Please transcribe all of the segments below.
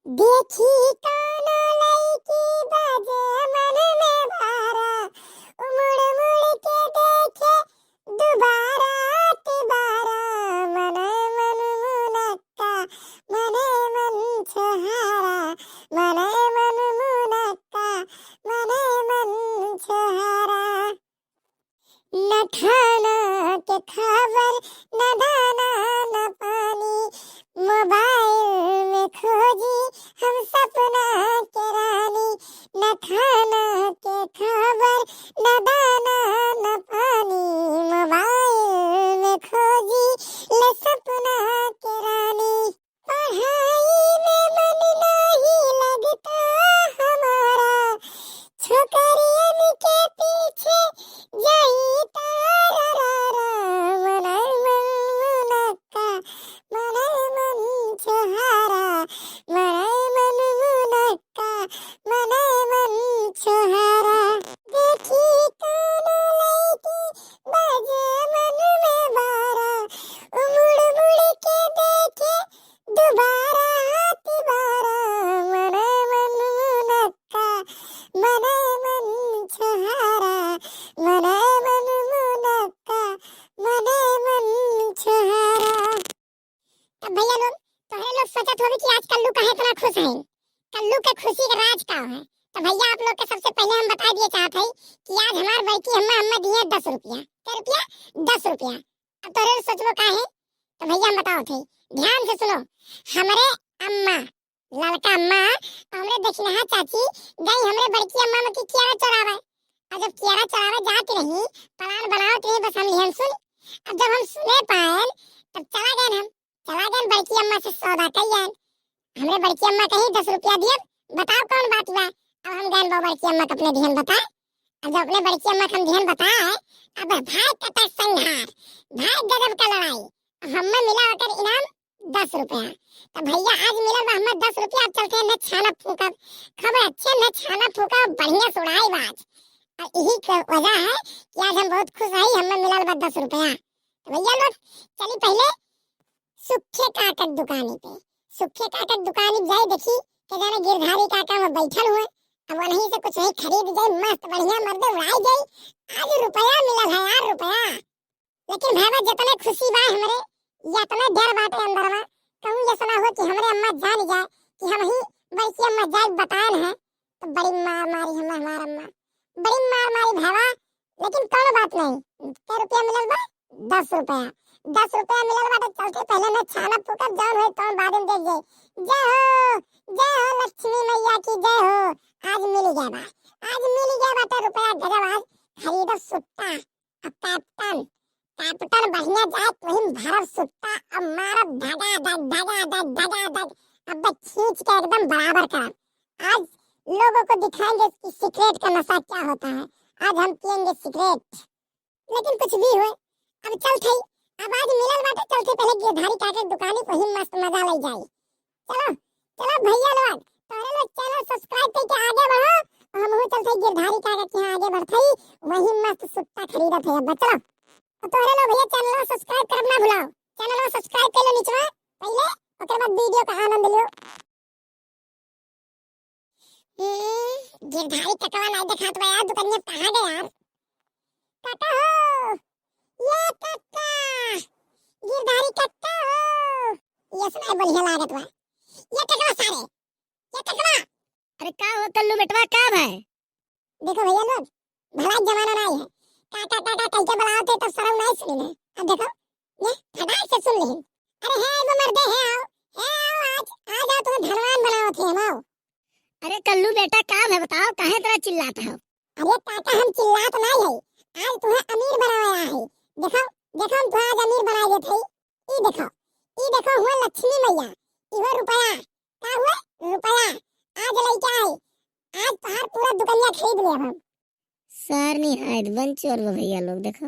देखी कोनो लईकी बाजे मन में भारा, मुड़ मुड़ के देखे दुबारा तिबारा, मने मन मुनक्का मने मन छोहारा, मने मन मुनक्का मने मन छोहारा। न खाना के खबर न दाना न पानी, मोबाइल में खोजी हम सपना के रानी। न खाना के खबर न दाना न पानी, मोबाइल में खोजी ले सपना के रानी। पढ़ाई में मन नहीं लगता हमारा, छोकरियन के पीछे जाई तारा रारा, मने मन मुनक्का मने मन छोहारा, मने मन मुनक्का मने मन छोहारा। देखी कोनो लईकी बाजे मन में भारा, मुड़ मुड़ के देखे दुबारा तिबारा, मने मन मुनक्का मने मन छोहारा, मने मन मुनक्का मने मन छोहारा। तब भैया लोग, तोहरे लोग सोचत होगी कि आज कल्लू काहे इतना खुश है। कल्लू के खुशी का राज का है। तो भैया आप लोग के सबसे पहले हम बता दिए चाहत है कि आज हमार बड़की अम्मा दिए 10 रुपया। क्या रुपया? 10 रुपया। अब तोहरे सोचबो का है, तो भैया हम बताओ थे, ध्यान से सुनो। हमारे अम्मा, लड़का अम्मा और हमरे दक्षिणा चाची गई हमरे बड़की अम्मा में की कियारा चढ़ावे। और जब कियारा चढ़ावे जाती रही, प्लान बनावत रही, बस हम ध्यान सुन। अब जब हम सुने पाए तब चला गए बड़की अम्मा से सौदा कइयन। हमरे बड़की अम्मा कही 10 रुपया दिए, बताओ कौन बात बा। अब हम गए बड़की अम्मा को अपने ध्यान बताए। अब जब अपने बड़की अम्मा को हम ध्यान बताए, अब भाई कटा संघार, भाई गजब का लड़ाई, हमें मिला होकर इनाम 10 रुपया। तो भैया आज मिला हमें 10 रुपया। अब चलते हैं न छाना फूका, खबर अच्छे न छाना फूका बढ़िया सुनाई बाज। और यही वजह है कि आज हम बहुत खुश है, हमें मिला 10 रुपया। तो भैया लोग चली पहले सुखे काका दुकानी पे। सुखे काका दुकानी जाए देखी के जाने गिरधारी काका में बैठल हुए। अब वहीं से कुछ नहीं खरीद जाए, मस्त बढ़िया मर्दे उड़ाई जाए। आज रुपया मिला है यार, रुपया। लेकिन भाई जितने खुशी बा हमरे, या इतने डर बाटे अंदर में, कहूं ये सुना हो कि हमरे अम्मा जान जाए कि हम ही बड़की अम्मा जाए बतान है, तो बड़ी मार मारी हमार अम्मा, बड़ी मार मारी भावा। लेकिन कौन बात नहीं, क्या रुपया मिलल बा? 10 रुपया। 10 रुपया मिलल बा। तो चलते पहले न छाना फूकब, जौन होई तौन बाद में देख जाए। जय हो लक्ष्मी मैया की जय हो। आज मिल गया बा, आज मिल गया बा। तो रुपया गजब। आज खरीदो सुट्टा और कैप्टन बढ़िया जाए वही भरब सुट्टा और मारब धगा दग। अब खींच के एकदम बराबर करब। आज लोगों को दिखाएंगे कि सिगरेट का नशा क्या होता है। आज हम पियेंगे सिगरेट। लेकिन कुछ भी हुए, अब चल थई, अब आज मिलल बाटे, चलते पहले गिरधारी काका की दुकानी को ही मस्त मजा ले जाई। चलो चलो भैया लोग, तोरे लोग चैनल सब्सक्राइब करके आगे बढ़ो और हम हो चलते गिरधारी काका के यहाँ आगे बढ़थई, वही मस्त सुट्टा खरीदत है। अब चलो तो तोरे लोग भैया चैनल को सब्सक्राइब करना ना भुलाओ। चैनल को सब्सक्राइब कर लो नीचे पहले, ओकर बाद वीडियो का आनंद लियो। गिरधारी काका नहीं देखा तो यार, दुकानिया कहाँ गए यार? काका हो, ये काका, गिरधारी काका हो। ये सुनाई बढ़िया लागत बा। ये काका सारे, ये काका। अरे का हो कल्लू बेटवा, का है? देखो भैया लोग, भला जमाना नहीं है। काका काका कह के बुलाते तो शर्म नहीं सुनी है। अब देखो ये फटाक से सुन ली। अरे हे वो मर्दे है आओ, आज आ जाओ, तुम्हें धनवान बनाओ थे हम आओ। अरे कल्लू बेटा का है बताओ, काहे तरह चिल्लाता हो? अरे काका हम चिल्लात नहीं है, आज तुम्हें अमीर बनाया है। देखो देखो हम तुम्हें आज अमीर बना देते हैं। ई देखो हुआ लक्ष्मी मैया, इहो रुपया। का हुआ? रुपया। आज लेके आए, आज तुम्हार पूरा दुकानिया खरीद लिया हम। सर नहीं है बंचोर वो भैया लोग, देखो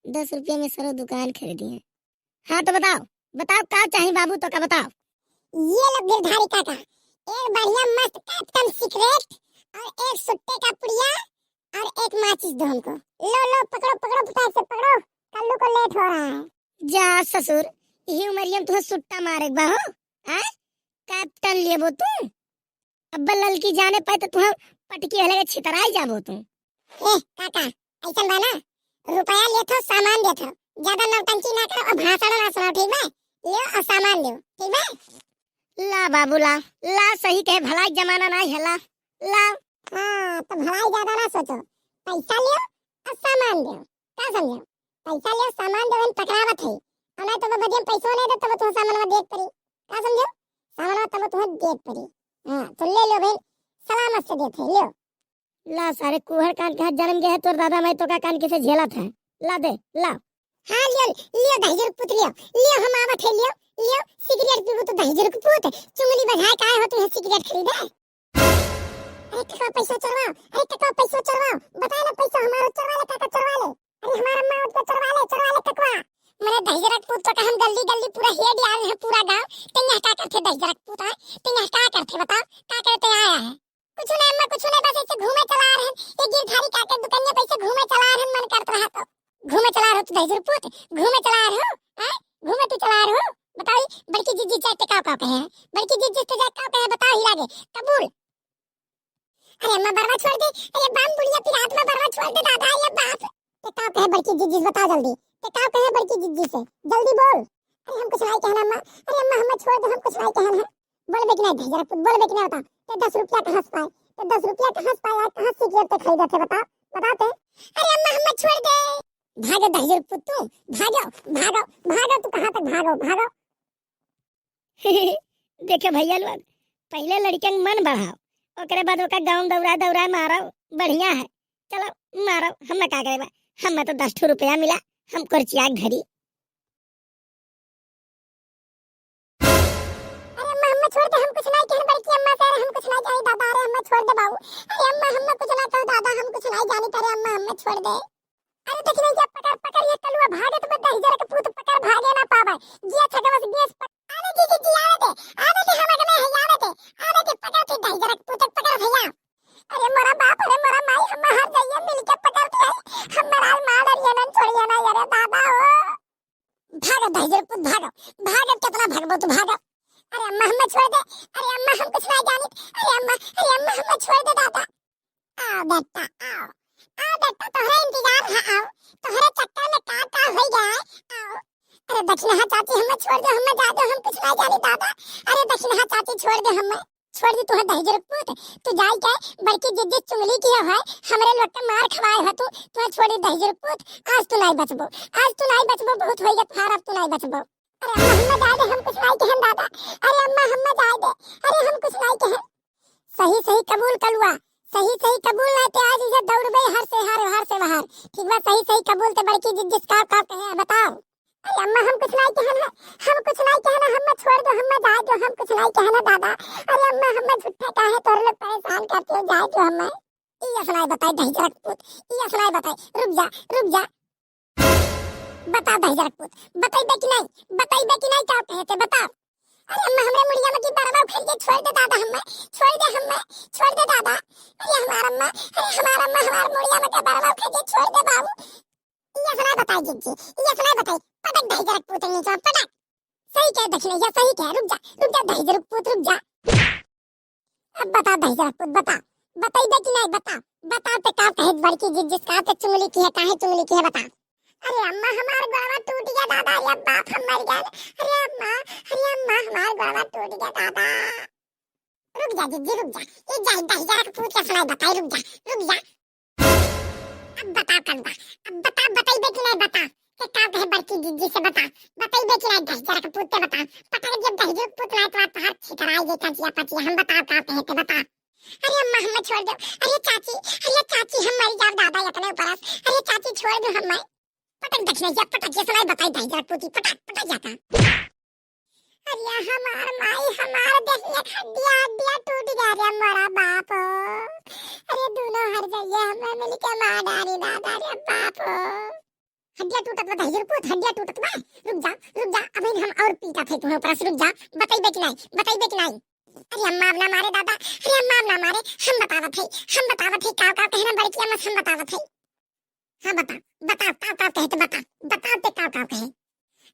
10 रुपये में सारा दुकान खरीदी है। हाँ तो बताओ बताओ का चाहिए बाबू, तो का बताओ। ये लो गिरधारी काका, एक बढ़िया मस्त कैप्टन सिगरेट और एक सुट्टे का पुड़िया और एक माचिस दो हमको। लो पकड़ो पकड़ो फटाक से पकड़ो, कल्लू को लेट हो रहा है। जा ससुर, यही उमरिया में तुम्हें सुट्टा मारे बा हो। कैप्टन लेबो तू अब ललकी जाने पाए तो तुम पटकी हले छितराई जाबो तू। ए काका ऐसा बना रुपया लेथो सामान देथो ज्यादा नौटंकी ना करो और भाषण ना सुनाओ ठीक बा। ले और सामान ले ठीक बा। ला बाबू ला ला सही कहे भलाई जमाना नहीं है ला ला। हाँ तो भलाई ज्यादा ना सोचो पैसा ले और सामान दो का समझो। पैसा ले सामान दो पकड़ावत है और नहीं तो बदियम पैसो नहीं दे तब तो सामान में देख पड़ी का समझो। सामान तब तो देख पड़ी। हाँ तो ले लो बहन सलामत से देते ले। ला सारे कुहर कान के हाथ जन्म गया है तोर दादा मैं तो का कान किसे झेला था। ला दे ला। हाँ लियो 10,000 पुत लियो हम आवत है लियो सिगरेट पीबू तो 10,000 पुत चुंगली बधाए काय हो तू सिगरेट खरीदे। अरे टका पैसा चढ़वाओ बता ना पैसा हमारा चढ़वा ले काका चढ़वा ले। अरे हमारा माँ उसको चढ़वा ले ककवा मेरे 10,000 पुत तो हम गली गली पूरा हेड आए हैं पूरा गांव तेंगा का करते 10,000 पुत है तेंगा का करते बताओ का करते आया है। कुछ नहीं अम्मा कुछ नहीं बस ऐसे घूमे चला रहे हैं ये गिरधारी काके दुकान पे ऐसे घूमे चला रहे हैं मन करता रहा तो घूमे चला रहे हो तो 10,000 पुत घूमे चला रहे हो हैं घूमे तो चला रहे हो बताओ बड़की जीजी चाहते का कहे हैं बड़की जीजी तो जाए का कहे बताओ ही लागे कबूल। अरे अम्मा बरवा छोड़ दे अरे बाम बुढ़िया फिर हाथ में बरवा छोड़ दे दादा ये बाप ते का कहे बड़की जीजी बता जल्दी ते का कहे बड़की जीजी से जल्दी बोल। अरे हम कुछ नहीं कहना अम्मा अरे अम्मा हमें छोड़ दो हम कुछ नहीं कहना है बोल बे कि नहीं 10,000 पुत बोल बे कि नहीं बता ते 10 रुपया कहां से पाए ते 10 रुपया कहां से पाए कहां से सिगरेट खरीदे थे बताते। अरे अम्मा हमें छोड़ दे भागो 10,000 पुत तू भागो तू कहां तक भागो। देखे भैया लोग पहले लड़के मन बढ़ाओ ओकरे बाद ओका गांव दौरा मारो बढ़िया है चलो मारो हम का करे हमें तो 10 रुपया मिला हम कुर्चिया घड़ी। अरे अम्मा हमें छोड़ दे हम कुछ नहीं कहन बड़की अम्मा से हम कुछ नहीं जानी दादा अरे हमें छोड़ दे बाबू। अरे अम्मा हमें कुछ ना कहो दादा हम कुछ नहीं जानी करे अम्मा हमें छोड़ दे। अरे देख नहीं जब पकड़ ये कलुआ भागे तो 10,000 का पुत पकड़ भागे ना पावे जिया छगवा से गैस आने जी आवे दे हम अगले है आवे दे पकड़ के 10,000 का पुत पकड़ भैया। अरे मोरा बाप अरे मोरा माई हम हर जाइए मिल के पकड़ के हम मराल मार और ये न छोड़िए ना यार दादा ओ भागो 10,000 पुत भागो कितना भागबो तू भागो। अरे अम्मा हमें छोड़ दे अरे अम्मा हम कुछ नहीं जानी अरे अम्मा हमें छोड़ दे दादा। आओ बेटा तोहरा इंतजार है आओ तोहरे चक्कर में का हो गया आओ। अरे दक्षिणा चाची हमें छोड़ दे हमें जा दो हम कुछ नहीं जानी दादा। अरे दक्षिणा चाची छोड़ दे हमें छोड़ दे तू 10,000 पुत तू जाई के बड़की जिद्दी चुंगली की है हमरे लोग के मार खवाए हो तू छोड़ दे 10,000 पुत आज तू नहीं बचबो बहुत हो गया फार अब तू नहीं बचबो। अरे अम्मा हमें जा दे हम कुछ नहीं कहन दादा अरे अम्मा हमें जा दे अरे हम कुछ नहीं कहन। सही कबूल कलुआ सही कबूल नहीं ते आज इसे दौड़ गई हर से बाहर ठीक बा सही कबूल ते बड़की जिद्दी का कहे बताओ। अरे अम्मा हम कुछ नहीं कहना हमें छोड़ दो हमें जा दो हम कुछ नहीं कहना दादा। अरे अम्मा हमें झूठे काहे तोर लोग परेशान करते हो जा दो हमें ये सुनाई बताई 10,000 पुत ये सुनाई बताई रुक जा बता 10,000 पुत बताइबे कि नहीं क्या कहते बताओ। अरे अम्मा हमरे मुड़िया में की बरवा उखड़ के छोड़ दे दादा हमें छोड़ दे दादा। अरे हमारा अम्मा हमारा मुड़िया में के बरवा उखड़ के छोड़ दे बाबू। ये सुनाई बताई जिज्जी ये सुनाई बताई पटक 10,000 पुत नीचे पटक सही कह दक्षिण या सही कह रुक जा 10,000 पुत रुक जा। अब बता 10,000 पुत बताइबे कि नहीं बता ते का कहे बड़की जिज्जी का ते चुंगली की है काहे चुंगली की है बता। अरे अम्मा हमार गोड़वा टूट गया दादा या बाप हम मर गए। अरे अम्मा हमार गोड़वा टूट गया दादा। रुक जा जिज्जी रुक जा ये जा 10,000 का पूछ के सुनाई बताई रुक जा अब बता कंदा अब बताइबे कि नहीं बता के का कहे बड़की जिज्जी से बताइबे कि नहीं 10,000 का पूछ के बता पता जब 10,000 पूछ लाए तो हाथ छितराई जे चाची पची हम बताओ का कहे ते बता। अरे अम्मा हमें छोड़ दो अरे चाची हम मर जाओ दादा इतने ऊपर अरे चाची छोड़ दो हमें पटक दक्षिण या पटक ये सुनाई बताई 10,000 पूछी पटक जाता। अरे हमार माई हमार देखिए हड्डियां टूट गया रे मोरा बाप अरे दोनों हर जाइए हमें मिल के मार डाली दादा रे बाप हड्डियां टूटत बा 10,000 पूछ हड्डियां टूटत बा रुक जा अभी हम और पीटा थे तुम्हें ऊपर रुक जा बताइबे कि नहीं। अरे अम्मा ना मारे दादा अरे अम्मा ना मारे हम बतावत है का कहना बड़की अम्मा हम बतावत है हाँ बता कहते बता ते का कहे।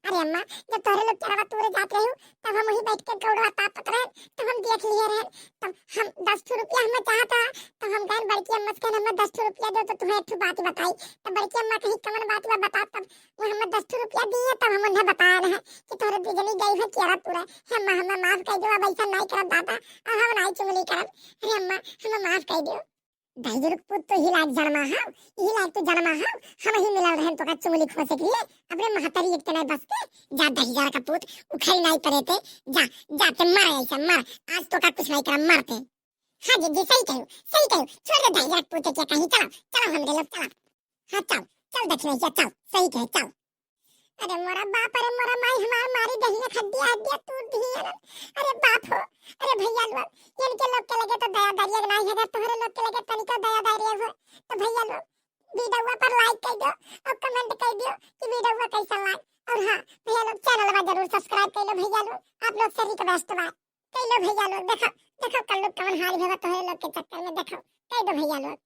अरे अम्मा जब तोहरे लोग चरवा तोरे जात रही तब हम वही बैठ के गौड़वा तापत रहे, तब हम देख लिए रहे, तब हम 10 रुपया हमें चाहता, तब हम कहन बड़की अम्मा से कहन हमें 10 रुपया दो, तो तुम्हें एक बात बताई, तब बड़की अम्मा कही कमन बात बा बता, तब वो हमें 10 रुपया दिए, तब हम उन्हें बताया रहे कि तोहरे बिजली गई है चेरा तुरे, अम्मा हमें माफ कर दो, अब ऐसा नहीं करब दादा, अब हम नहीं चुगली करब, अरे अम्मा हमें माफ कर दो। दाइजर पुत तो ही लायक जन्मा हाव, ही लायक तो जन्मा हाव, हम ही मिलल रहन तो का चुगली खोसे के लिए, अपने महतरी एक नहीं बस के, जा दाइजर का पुत उखड़ नहीं पड़े थे, जा जाते मर ऐसा मर, आज तो का कुछ नहीं कर मरते। हाँ जी सही कहो, छोड़ दे दाइजर पुत के कहीं, चलो चलो हम लोग चलो, हाँ चल चल देख ले चल, सही कहे चल। अरे मोरा बाप, अरे मोरा माई हमार मारी दहिया खड्डिया हड्डिया टूट दी है, अरे बाप हो, अरे भैया लोग इनके लोग के लगे तो दया दारिया नहीं है, तुम्हारे लोग के लगे तनिको दया दारिया हो, तो भैया लोग वीडियो पर लाइक कर दो और कमेंट कर दो कि वीडियो कैसा लगा, और हाँ भैया लोग चैनल में जरूर सब्सक्राइब कर लो भैया लोग, आप लोग से रिक्वेस्ट बा कर लो भैया लोग, देखो देखो कल लोग कमन हारी भेगा तुम्हारे लोग के चक्कर में, देखो कर दो भैया लोग।